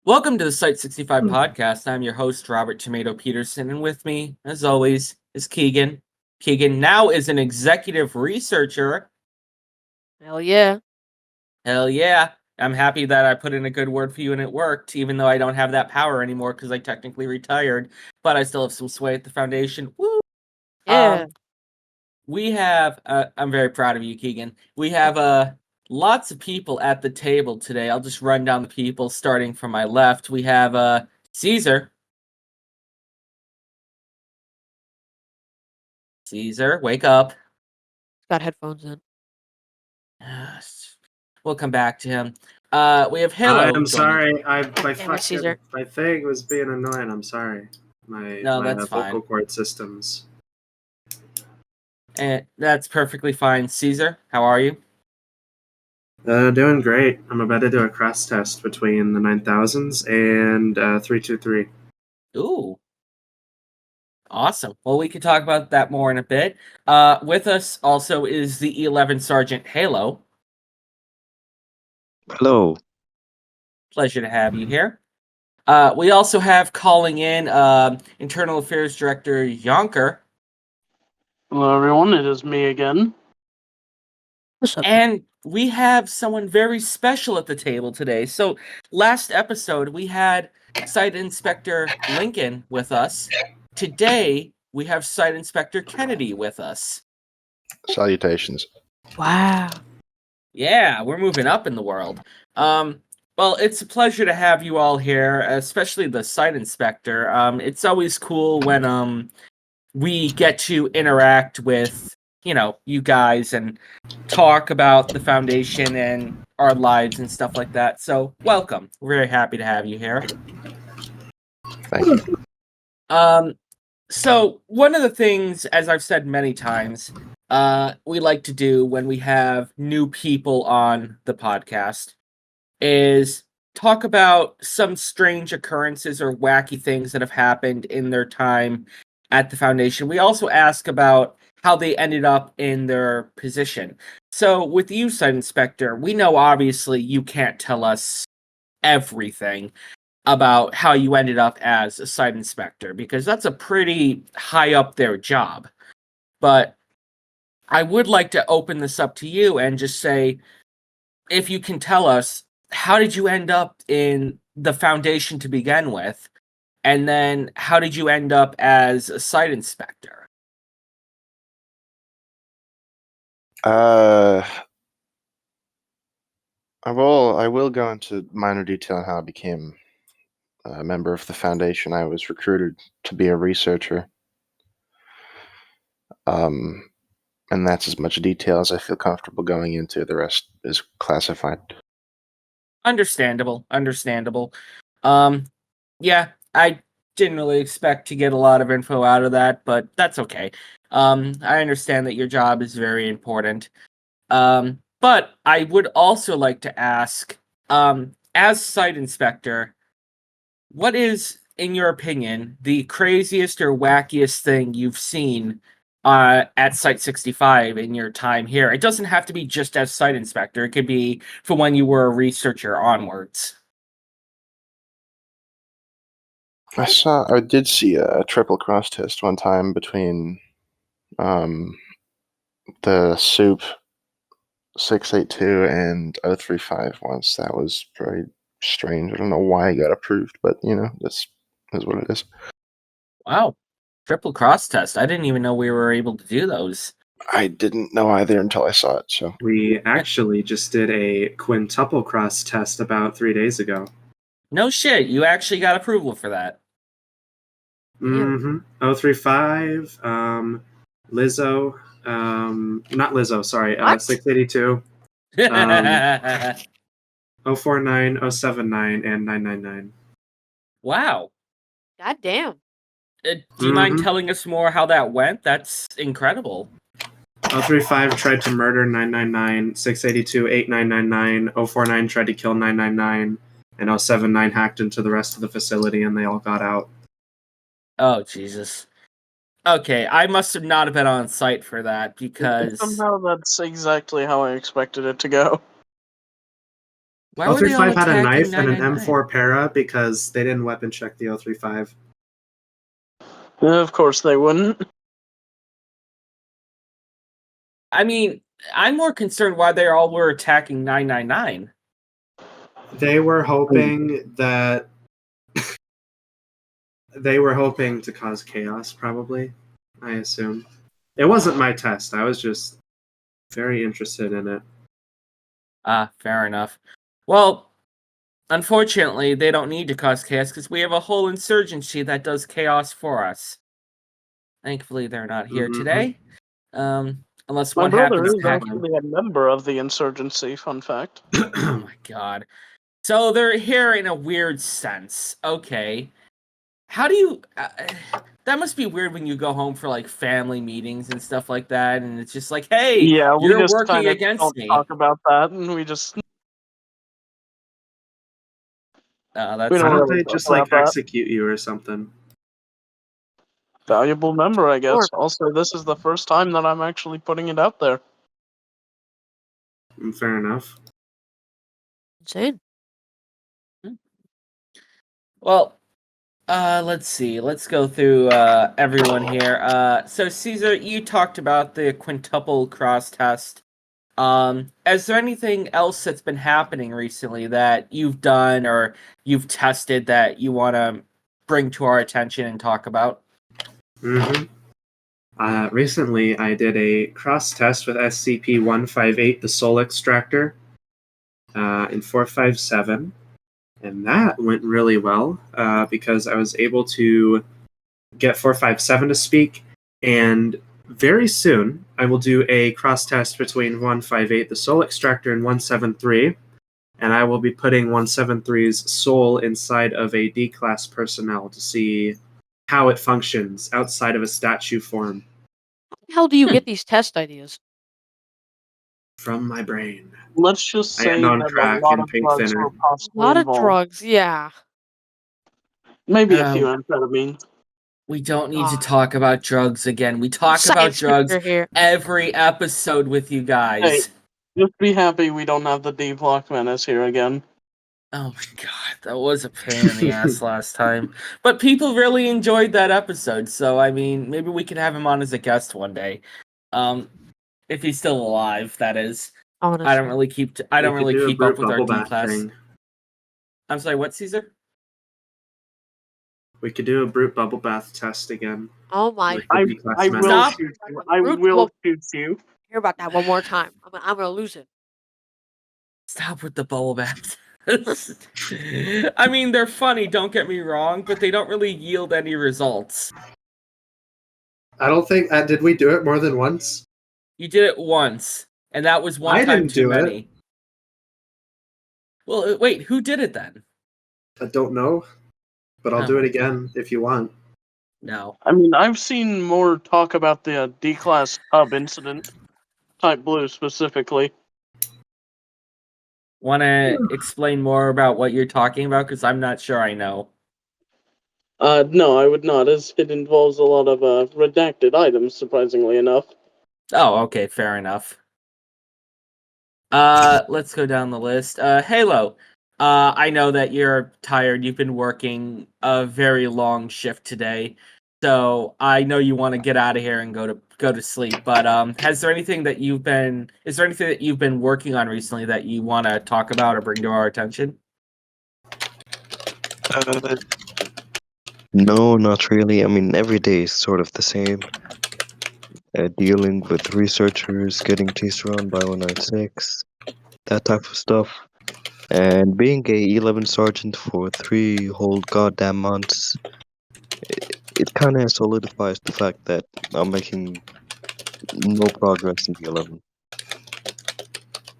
Welcome to the Site-65 podcast. I'm your host, Robert Tomato Peterson, and with me, as always, is Keegan. Keegan now is an executive researcher. Hell yeah. Hell yeah. I'm happy that I put in a good word for you and it worked, even though I don't have that power anymore because I technically retired, but I still have some sway at the foundation. Woo! Yeah. We have, I'm very proud of you, Keegan. We have lots of people at the table today. I'll just run down the people starting from my left. We have Caesar. Caesar, wake up. Got headphones in. Yes. We'll come back to him. We have I Halo am joining. sorry. My Caesar. my thing was being annoying. I'm sorry. My No, my that's vocal fine. cord systems. And that's perfectly fine. Caesar, how are you? Doing great. I'm about to do a cross test between the 9000s and 323. Ooh, awesome. Well, we can talk about that more in a bit. With us also is the 11th Sergeant Halo. Hello. Pleasure to have you here. We also have calling in Internal Affairs Director Yonker. Hello, everyone. It is me again. What's up? And we have someone very special at the table today. So last episode, we had Site Inspector Lincoln with us. Today, we have Site Inspector Kennedy with us. Salutations. Wow. Yeah, we're moving up in the world. Well, it's a pleasure to have you all here, especially the Site Inspector. It's always cool when we get to interact with, you guys and talk about the foundation and our lives and stuff like that. So, welcome. We're very happy to have you here. Thank you. So one of the things, as I've said many times, we like to do when we have new people on the podcast is talk about some strange occurrences or wacky things that have happened in their time at the foundation. We also ask about how they ended up in their position. So with you, Site Inspector, we know obviously you can't tell us everything about how you ended up as a site inspector because that's a pretty high up there job. But I would like to open this up to you and just say, if you can tell us, how did you end up in the foundation to begin with? And then how did you end up as a site inspector? I will go into minor detail on how I became a member of the foundation. I was recruited to be a researcher. And that's as much detail as I feel comfortable going into. The rest is classified. Understandable. Yeah, I didn't really expect to get a lot of info out of that, but that's okay. I understand that your job is very important. But I would also like to ask, as site inspector, what is, in your opinion, the craziest or wackiest thing you've seen at Site-65 in your time here? It doesn't have to be just as site inspector. It could be from when you were a researcher onwards. I did see a triple cross test one time between the soup 682 and 035 once. That was very strange. I don't know why I got approved, but that's what it is. Wow. Triple cross test. I didn't even know we were able to do those. I didn't know either until I saw it. So We actually just did a quintuple cross test about 3 days ago. No shit, you actually got approval for that. Mm-hmm. 035, Lizzo, not Lizzo, sorry, What? 682, 049, 079, and 999. Wow. God damn. Do you mind Mhm. telling us more how that went? That's incredible. 035 tried to murder 999, 682, 8999, 049 tried to kill 999, and 079 hacked into the rest of the facility and they all got out. Oh, Jesus. Okay, I must have not have been on site for that because... Somehow that's exactly how I expected it to go. Why were they all 035 had a attacking knife and an 999? M4 para because they didn't weapon check the 035. Of course they wouldn't. I mean, I'm more concerned why they all were attacking 999. They were hoping that they were hoping to cause chaos, probably. I assume. It wasn't my test. I was just very interested in it. Fair enough. Well, unfortunately, they don't need to cause chaos because we have a whole insurgency that does chaos for us. Thankfully, they're not here Mhm. today. Unless My one brother happens is to hack. actually a member of the insurgency, fun fact. Oh my god. So they're here in a weird sense. Okay. How do you... that must be weird when you go home for, like, family meetings and stuff like that, and it's just like, hey, Yeah, we you're just working kind of against don't me. talk about that, and we That's we Why don't don't really they talk just like about that. execute you or something? Valuable member, I guess. Sure. Also, this is the first time that I'm actually putting it out there. Fair enough. Insane. Well, let's see. Let's go through everyone here. So Caesar, you talked about the quintuple cross test. Is there anything else that's been happening recently that you've done or you've tested that you want to bring to our attention and talk about? Mm-hmm. Recently, I did a cross test with SCP-158, the Soul Extractor, in 457, and that went really well because I was able to get 457 to speak, and very soon I will do a cross test between 158, the Soul Extractor, and 173, and I will be putting 173's soul inside of a D-class personnel to see how it functions outside of a statue form. How do you get these test ideas? From my brain. Let's just I am say on that a crack lot and of pink drugs thinner. were A possibly lot of involved. drugs, yeah. Maybe a few Uh, amphetamines. we don't need to God. talk about drugs again. We talk about Science drugs teacher here. every episode with you guys. Hey. Just be happy we don't have the D Block Menace here again. Oh my god, that was a pain in the ass last time. But people really enjoyed that episode, so I mean, maybe we could have him on as a guest one day. If he's still alive, that is. Honestly. I don't really keep I don't We could really do a keep brute up with our bubble D bath class. thing. I'm sorry, what, Caesar? We could do a brute bubble bath test again. Oh my. With the D-class I menace. will Stop. shoot you. I Brute will bubble- shoot you. Hear about that one more time. I'm gonna lose it. Stop with the bubble baths. I mean, they're funny, don't get me wrong, but they don't really yield any results. I don't think. Did we do it more than once? You did it once, and that was one I time didn't too do it. many. Well, wait, who did it then? I don't know, but I'll Oh do it my again if you want. No. I mean, I've seen more talk about the D-Class Hub incident. Type Blue specifically. Want to explain more about what you're talking about? Because I'm not sure I know. No, I would not, as it involves a lot of redacted items, surprisingly enough. Oh, okay, fair enough. Let's go down the list. Halo. I know that you're tired. You've been working a very long shift today, so I know you want to get out of here and go to sleep. But is there anything that you've been working on recently that you want to talk about or bring to our attention? No, not really. I mean, every day is sort of the same. Dealing with researchers, getting chased around by 196, that type of stuff. And being a 11 sergeant for 3 whole goddamn months, it kind of solidifies the fact that I'm making no progress in the 11.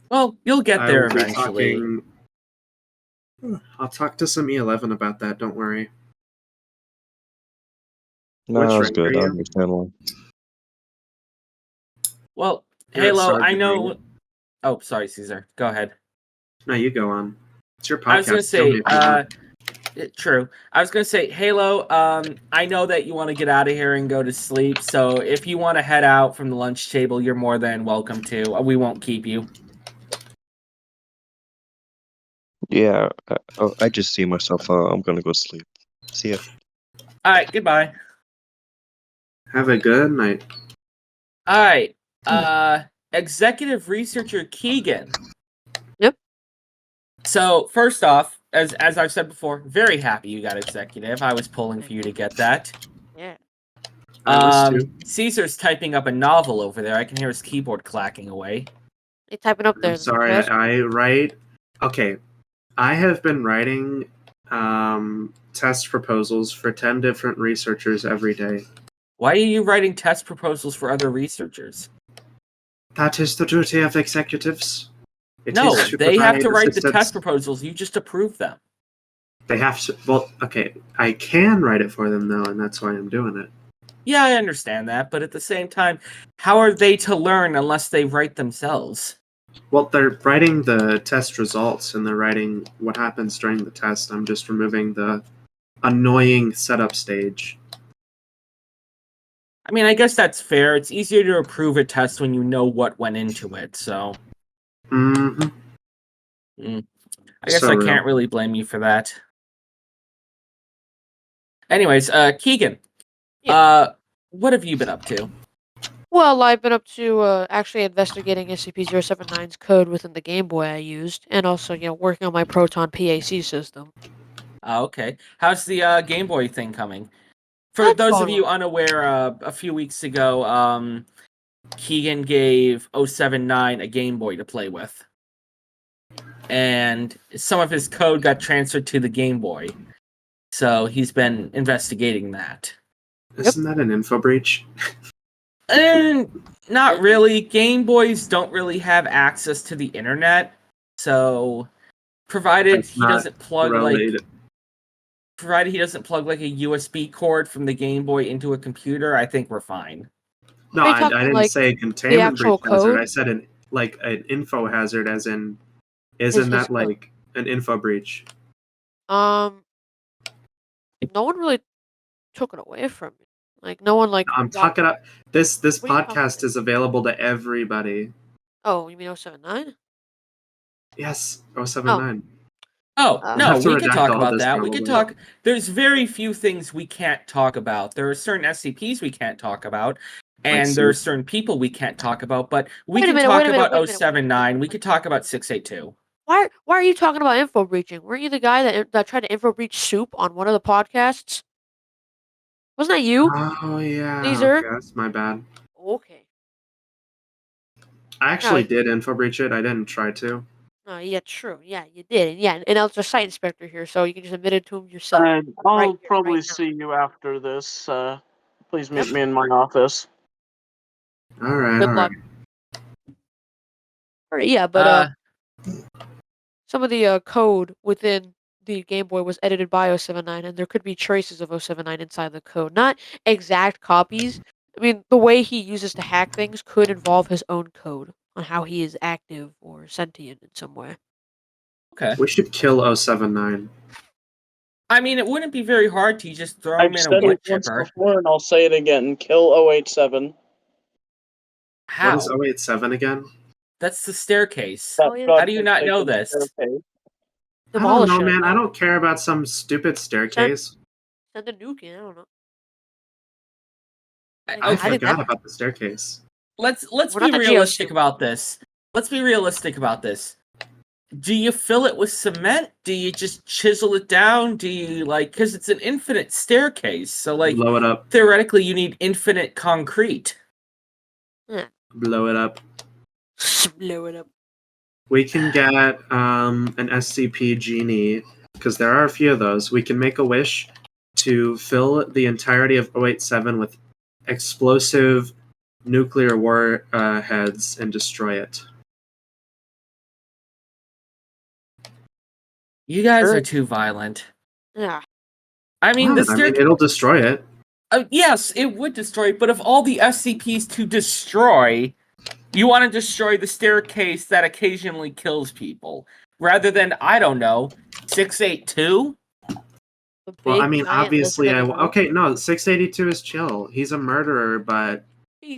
Well, you'll get I there will be eventually. talking. I'll talk to some E11 about that. Don't worry. No, Which that's rank good. are I you? understand. Well, You're at Halo, I sergeant, know. right? Oh, sorry, Caesar. Go ahead. No, you go on. It's your podcast. I was gonna Tell me say, if you want. true. I was gonna say, Halo. I know that you want to get out of here and go to sleep. So if you want to head out from the lunch table, you're more than welcome to. We won't keep you. Yeah, I just see myself. I'm gonna go sleep. See ya. All right, goodbye. Have a good night. All right, executive researcher Keegan. Yep. So first off, as I've said before, very happy you got executive. I was pulling for you to get that. Yeah. I was too. Caesar's typing up a novel over there. I can hear his keyboard clacking away. They typing up there. I'm sorry, I write. Okay, I have been writing test proposals for 10 different researchers every day. Why are you writing test proposals for other researchers? That is the duty of executives. It No, is to they have to provide write the assistance. test proposals. You just approve them. They have to. Well, okay, I can write it for them though, and that's why I'm doing it. Yeah, I understand that, but at the same time, how are they to learn unless they write themselves? Well, they're writing the test results and they're writing what happens during the test. I'm just removing the annoying setup stage. I mean, I guess that's fair. It's easier to approve a test when you know what went into it, so Mm-hmm. I guess So I real. can't really blame you for that. Anyways, Keegan, what have you been up to? Well, I've been up to actually investigating SCP-079's code within the Game Boy I used, and also, working on my Proton PAC system. Okay. How's the Game Boy thing coming? For That's those of going you well. unaware, a few weeks ago, Keegan gave 079 a Game Boy to play with. And some of his code got transferred to the Game Boy. So he's been investigating that. Isn't that an info breach? And not really. Game Boys don't really have access to the internet. So provided That's he not doesn't plug related. a USB cord from the Game Boy into a computer, I think we're fine. No, Are you I talking, didn't like, say containment breach actual hazard. code? I said an info hazard, as in, His isn't that code. like an info breach? No one really took it away from me. Like, no one, like... I'm talking about this What are you talking podcast about? is available to everybody. Oh, you mean 079? Yes, 079. Oh, Uh, You no, have to we could redact talk all about this that. We could probably. talk. There's very few things we can't talk about. There are certain SCPs we can't talk about, and there are soup. certain people we can't talk about, but we Wait a can minute, talk wait a minute, about wait a minute, wait a minute, 079. We could talk about 682. Why are you talking about info breaching? Weren't you the guy that tried to info breach Soup on one of the podcasts? Wasn't that you, Oh yeah, Caesar? okay, that's my bad. Okay. I No, actually did info breach it. I didn't try to. no, yeah, true. Yeah, you did. And I was a site inspector here, so you can just admit it to him yourself. And Right I'll here, probably right now. see you after this. Please meet Yep. me in my office. All right, Good all luck. right. Alright, yeah, but some of the code within the Game Boy was edited by 079, and there could be traces of 079 inside the code. Not exact copies. I mean, the way he uses to hack things could involve his own code on how he is active or sentient in some way. Okay. We should kill 079. I mean, it wouldn't be very hard to just throw him I've in a said wood it once chipper. before, and I'll say it again. Kill 087. How? What is 087 again? That's the staircase. Oh, yeah. How do you not know this? Okay. I don't Demolish know, it. man. I don't care about some stupid staircase. Send a nuke in. I don't know. I I think forgot about the staircase. Let's We're be not the realistic GOC. about this. Let's be realistic about this. Do you fill it with cement? Do you just chisel it down? Do you because it's an infinite staircase, so Blow it up. theoretically you need infinite concrete. Blow it up. Blow it up. We can get an SCP genie, because there are a few of those. We can make a wish to fill the entirety of 087 with explosive nuclear warheads and destroy it. You guys Sure. are too violent. Yeah. I mean, What? I mean, it'll destroy it. Yes, it would destroy, but of all the SCPs to destroy, you want to destroy the staircase that occasionally kills people, rather than, I don't know, 682? The Well, I big, mean, giant obviously, lizard in the room. okay, no, 682 is chill. He's a murderer, but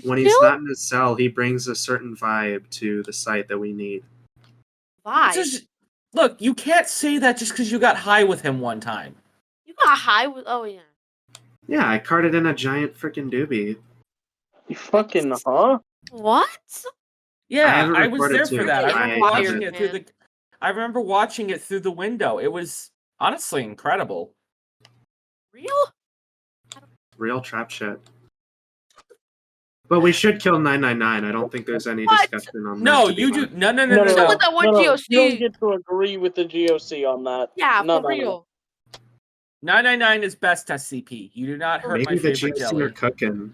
when he's Still not in his cell, he brings a certain vibe to the site that we need. vibe. Just Look, you can't say that just because you got high with him one time. You got high with. Oh yeah. Yeah, I carted in a giant freaking doobie. You fucking huh? What? Yeah, have it I was recorded there for too. that. I I remember have watching it. it through the. I remember watching it through the window. It was honestly incredible. Real? Real trap shit. But we should kill 999. I don't think there's any What? discussion on that. No, to be you do. honest. No. Someone that won You don't GOC. get to agree with the GOC on that. Yeah, No, for no, no. real. 999 is best SCP. You do not hurt Maybe my the favorite GOC jelly. are cooking.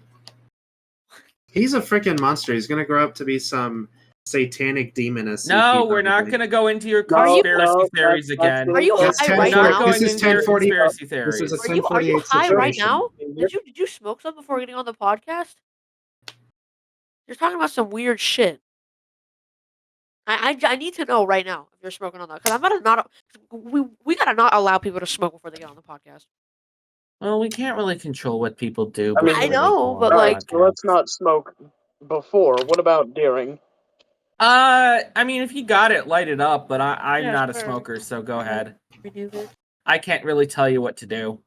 He's a freaking monster. He's gonna grow up to be some satanic demon SCP. No, we're not probably. going to go into your No, conspiracy no, theories that's again. Are you That's high 1040 right We're not now? going This is into your 1040. conspiracy This theories. is a Are you 1048 high right situation. now? Did you smoke some before getting on the podcast? You're talking about some weird shit. I need to know right now if you're smoking on that because I'm gonna not. We gotta not allow people to smoke before they get on the podcast. Well, we can't really control what people do. I mean, before I they know, go on but the like- Alright, so let's not smoke before. What about during? I mean, if you got it, light it up. But I'm Yeah, not a sure. smoker, so go ahead. we do this. I can't really tell you what to do.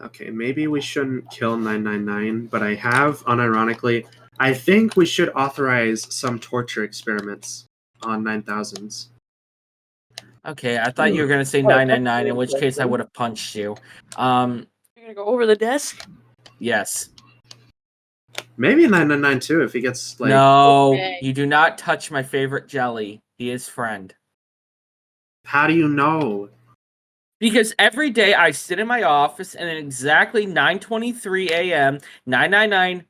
Okay, maybe we shouldn't kill 999, but I have, unironically, I think we should authorize some torture experiments on 9000s. Okay, I thought you were gonna say Oh, 999, in which that's case I interesting. would have punched you. You're gonna go over the desk. Yes. Maybe 999 too, if he gets like. No, Okay. you do not touch my favorite jelly. He is friend. How do you know? Because every day I sit in my office and at exactly 9:23 a.m., 999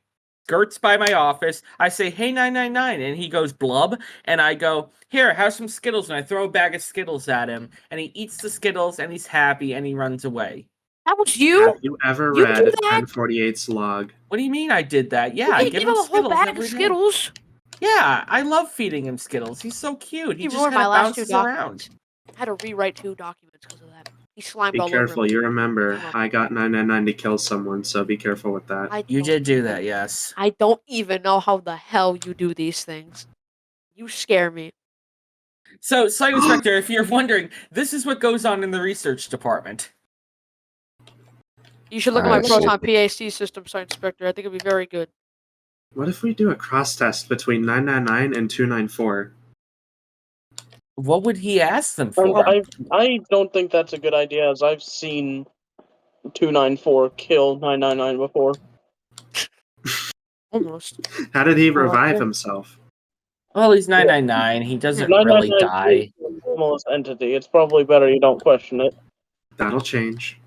skirts by my office. I say, "Hey 999," and he goes blub, and I go, "Here, have some Skittles," and I throw a bag of Skittles at him, and he eats the Skittles and he's happy and he runs away. That was you. Have you ever You read do that? 1048's log? What do you mean I did that? Yeah, I You give give him him a whole Skittles bag of every day. Skittles. Yeah, I love feeding him Skittles. He's so cute. He He just ruined kind my of last two bounces around. documents. I had to rewrite 2 documents because of that. He slimed Be all careful. over me. You remember, I got 999 to kill someone, so be careful with that. You don't did do even- that, yes. I don't even know how the hell you do these things. You scare me. So, Site Inspector, if you're wondering, this is what goes on in the research department. You should look at my Alright, so- Proton PAC system, Site Inspector. I think it'd be very good. What if we do a cross test between 999 and 294? What would he ask them And for? I don't think that's a good idea, as I've seen 294 kill 999 before. Almost. How did he Oh, revive okay. himself? Well, he's 999. He doesn't 999 really die. is an anomalous entity. It's probably better you don't question it. That'll change.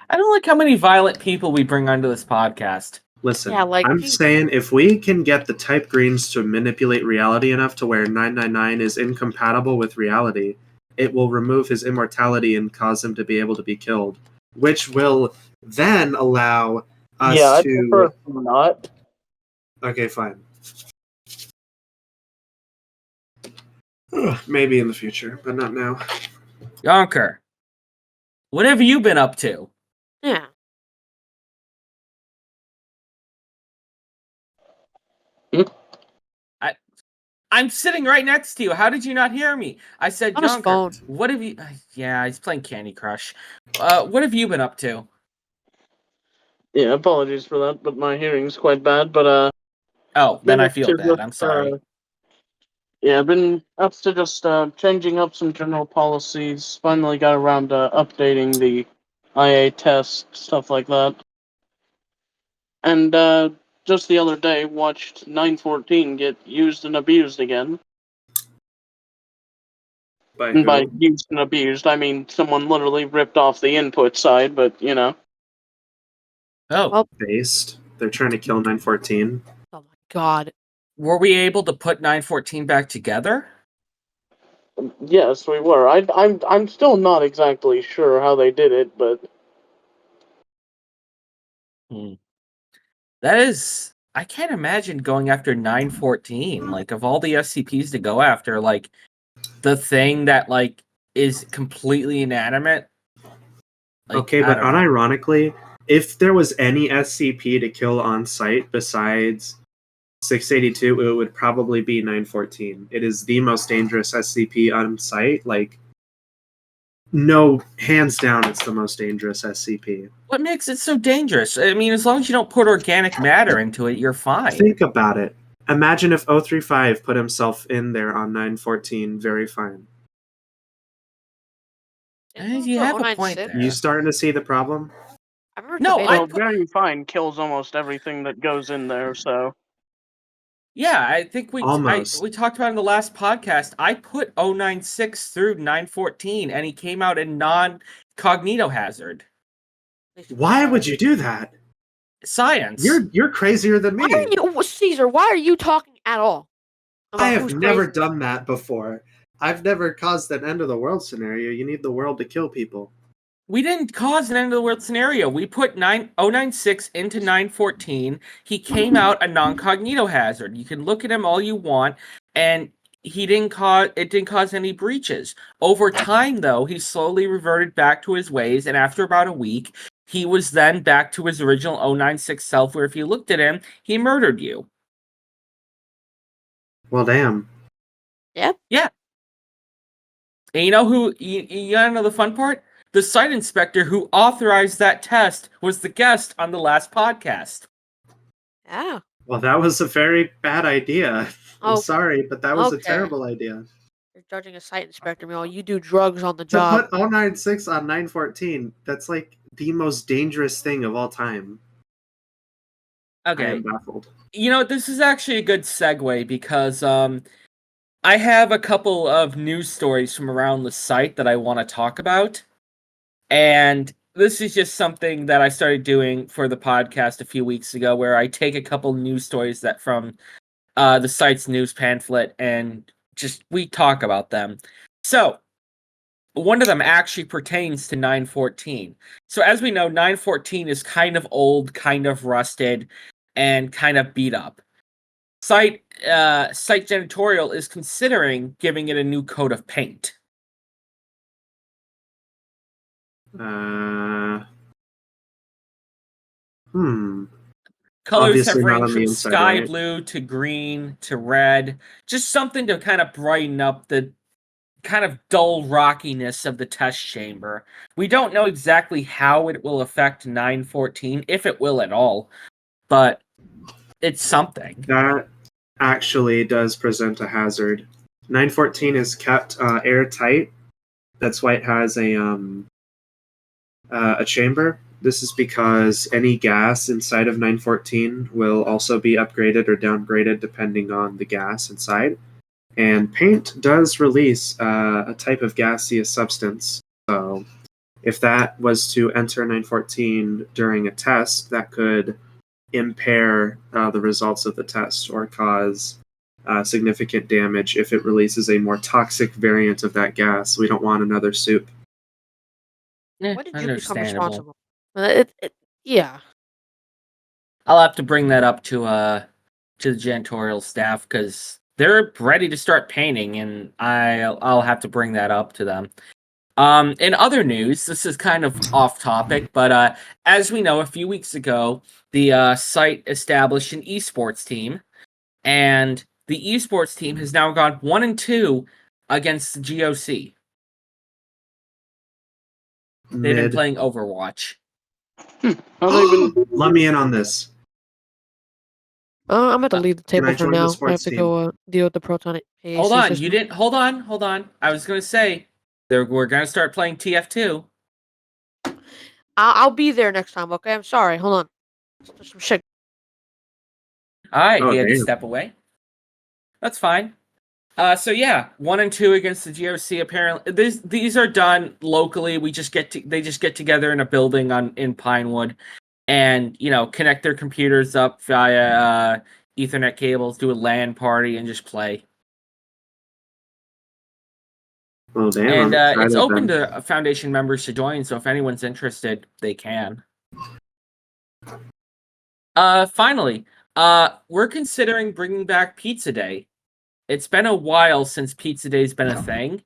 I don't like how many violent people we bring onto this podcast. Listen, Yeah, like, I'm geez. saying if we can get the type greens to manipulate reality enough to where 999 is incompatible with reality, it will remove his immortality and cause him to be able to be killed, which will then allow us Yeah, I'd to. prefer not. Okay, fine. Maybe in the future, but not now. Yonker, what have you been up to? Yeah. I'm sitting right next to you. How did you not hear me? I said, On his Yonker, phone. what have you... Yeah, he's playing Candy Crush. What have you been up to? Yeah, apologies for that, but my hearing's quite bad. But Oh, then been I up feel to bad. just, I'm sorry. yeah, I've been up to just changing up some general policies. Finally got around to updating the IA test, stuff like that. And just the other day, watched 914 get used and abused again. By And by who? used and abused, I mean someone literally ripped off the input side, but you know. Oh, Well- Based. They're trying to kill 914. Oh my god. were we able to put 914 back together? Yes, we were. I'm still not exactly sure how they did it, but That is... I can't imagine going after 914. Like, of all the SCPs to go after, like, the thing that, like, is completely inanimate. Like, Okay, I but don't know. unironically, if there was any SCP to kill on site besides 682, it would probably be 914. It is the most dangerous SCP on site. Like, no, hands down, it's the most dangerous SCP. What makes it so dangerous? I mean, as long as you don't put organic matter into it, you're fine. Think about it. Imagine if 035 put himself in there on 914, very fine. You have a point there. You starting to see the problem? I remember No, tomato- I Well, very fine kills almost everything that goes in there, so. Yeah, I think we Almost. we talked about in the last podcast. I put 096 through 914, and he came out in non-cognito hazard. Why would you do that? Science. You're crazier than me. Why are you, Caesar? Why are you talking at all? about I have who's never crazy? done that before. I've never caused an end of the world scenario. You need the world to kill people. We didn't cause an end of the world scenario. We put 096 into 914. He came out a non-cognito hazard. You can look at him all you want, and it didn't cause any breaches. Over time, though, he slowly reverted back to his ways, and after about a week, he was then back to his original 096 self, where if you looked at him, he murdered you. Well, damn. Yeah. Yeah. And you know who? You gotta know the fun part? The site inspector who authorized that test was the guest on the last podcast. Yeah. Well, that was a very bad idea. I'm Oh, sorry, but that was a okay. terrible idea. You're judging a site inspector, Mel. You do drugs on the To job. put 096 on 914, that's like the most dangerous thing of all time. I Okay. am baffled. You know, this is actually a good segue because I have a couple of news stories from around the site that I want to talk about. And this is just something that I started doing for the podcast a few weeks ago, where I take a couple news stories that from the site's news pamphlet and just we talk about them. So one of them actually pertains to 914. So as we know, 914 is kind of old, kind of rusted, and kind of beat up. Site Janitorial is considering giving it a new coat of paint. Colors Obviously have not on ranged the from inside, sky right? blue to green to red. Just something to kind of brighten up the kind of dull rockiness of the test chamber. We don't know exactly how it will affect 914, if it will at all, but it's something. That actually does present a hazard. 914 is kept airtight. That's why it has a chamber. This is because any gas inside of 914 will also be upgraded or downgraded depending on the gas inside. And paint does release a type of gaseous substance. So if that was to enter 914 during a test, that could impair the results of the test or cause significant damage if it releases a more toxic variant of that gas. We don't want another soup. When did you become Understandable. responsible? Yeah. I'll have to bring that up to the janitorial staff because they're ready to start painting, and I'll have to bring that up to them. In other news, this is kind of off topic, but as we know, a few weeks ago, the site established an esports team, and the esports team has now gone 1-2 against the GOC. They've been playing Overwatch. How they been? Let me in on this. I'm going to leave the Can I table for join the now. I have sports to team? go deal with the proton AC Hold on, system. you didn't. Hold on. I was gonna say we're gonna start playing TF2. I'll be there next time, okay? I'm sorry. Hold on. There's some shit. All right, Oh, he had to damn. step away. That's fine. So yeah, 1-2 against the GOC. Apparently, these are done locally. They just get together in a building in Pinewood, and connect their computers up via Ethernet cables, do a LAN party, and just play. Well, damn. And I'm it's excited open then. to Foundation members to join. So if anyone's interested, they can. Finally, we're considering bringing back Pizza Day. It's been a while since Pizza Day's been a thing,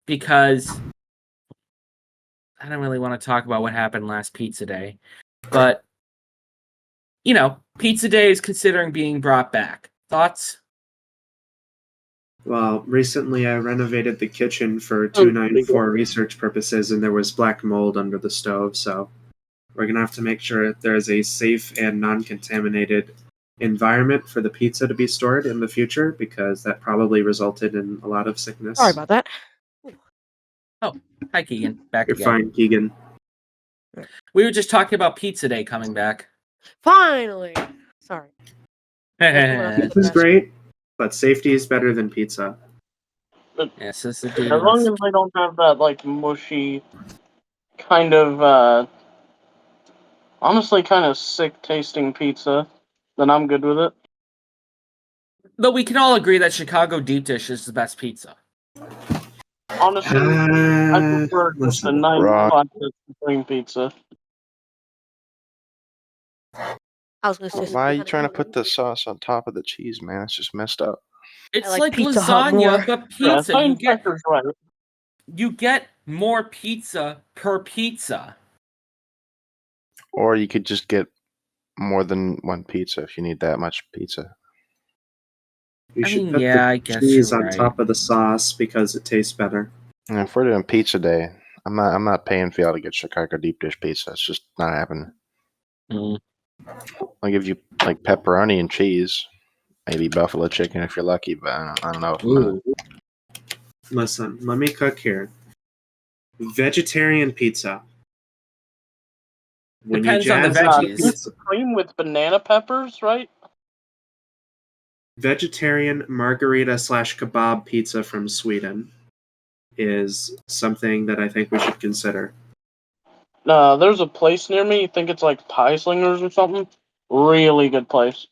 because I don't really want to talk about what happened last Pizza Day, but Pizza Day is considering being brought back. Thoughts? Well, recently I renovated the kitchen for Oh, pretty 294 research purposes, and there was black mold under the stove, so we're going to have to make sure there is a safe and non-contaminated environment for the pizza to be stored in the future, because that probably resulted in a lot of sickness. Sorry about that. Hi, Keegan. Back You're again. fine, Keegan. We were just talking about Pizza Day coming back. Finally. Sorry. Pizza's Best. great, but safety is better than pizza. Yes, this is As long as they don't have that like mushy kind of honestly kind of sick tasting pizza, then I'm good with it. Though we can all agree that Chicago deep dish is the best pizza. Honestly, I prefer just a Listen, nice Rock. classic supreme pizza. I was gonna say. Why are you trying to put the sauce on top of the cheese, man? It's just messed up. It's like like Pizza Hut more. lasagna, but Yeah, pizza. same factor's right. You get more pizza per pizza. Or you could just get more than one pizza if you need that much pizza. You I should mean, put yeah, I the guess cheese you're on right. top of the sauce because it tastes better. And if we're doing pizza day, I'm not paying for y'all to get Chicago deep dish pizza. It's just not happening. Mm. I'll give you like pepperoni and cheese, maybe buffalo chicken if you're lucky, but I don't know if I'm gonna. Ooh. Listen, let me cook here. Vegetarian pizza. When Depends you on the jazz up veggies. pizza, Cream with banana peppers, right? vegetarian margarita / kebab pizza from Sweden is something that I think we should consider. There's a place near me. I think it's like Pie Slingers or something. Really good place.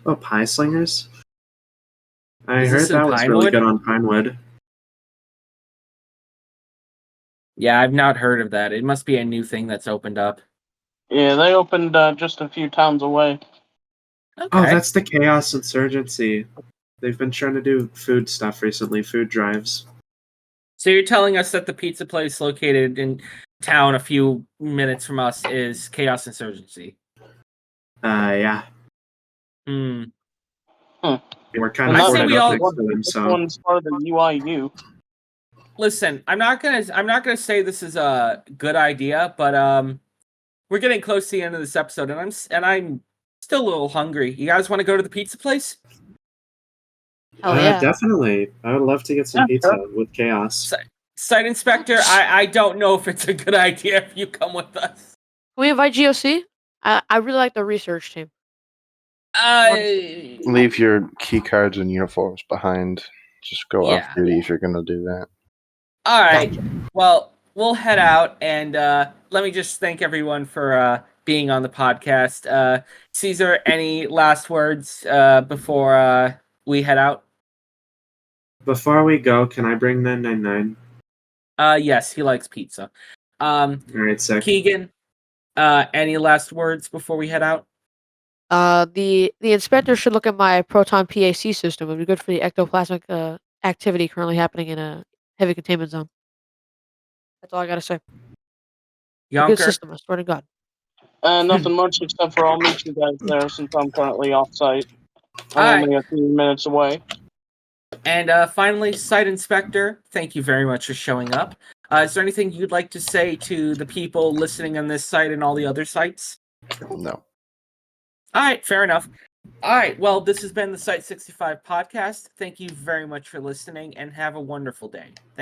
Oh, Pie Slingers? I Is heard this in that was really Pinewood? good on Pinewood. Yeah, I've not heard of that. It must be a new thing that's opened up. Yeah, they opened just a few towns away. Okay. Oh, that's the Chaos Insurgency. They've been trying to do food stuff recently, food drives. So you're telling us that the pizza place located in town a few minutes from us is Chaos Insurgency? Yeah. Hmm. We're kind And of I say ported we up all- next to them, This so one's part of the UIU. Listen, I'm not gonna say this is a good idea, but we're getting close to the end of this episode, and I'm still a little hungry. You guys want to go to the pizza place? Hell yeah. definitely. I would love to get some Yeah, pizza sure. with Chaos. Site Inspector, I don't know if it's a good idea if you come with us. Can we invite GOC? I really like the research team. Leave your key cards and uniforms behind. Just go off Yeah. duty if you're gonna do that. All right. Well, we'll head out, and let me just thank everyone for being on the podcast. Caesar, any last words before we head out? Before we go, can I bring 999? Yes, he likes pizza. All right, sick. Keegan, any last words before we head out? The inspector should look at my proton PAC system. It would be good for the ectoplasmic activity currently happening in a heavy containment zone. That's all I gotta say. A good Yonker? system, I swear to God. Nothing much except for I'll meet you guys there since I'm currently off site. I'm All right. only a few minutes away. And finally, Site Inspector, thank you very much for showing up. Is there anything you'd like to say to the people listening on this site and all the other sites? No. All right, fair enough. All right, well, this has been the Site-65 podcast. Thank you very much for listening, and have a wonderful day. Thank you.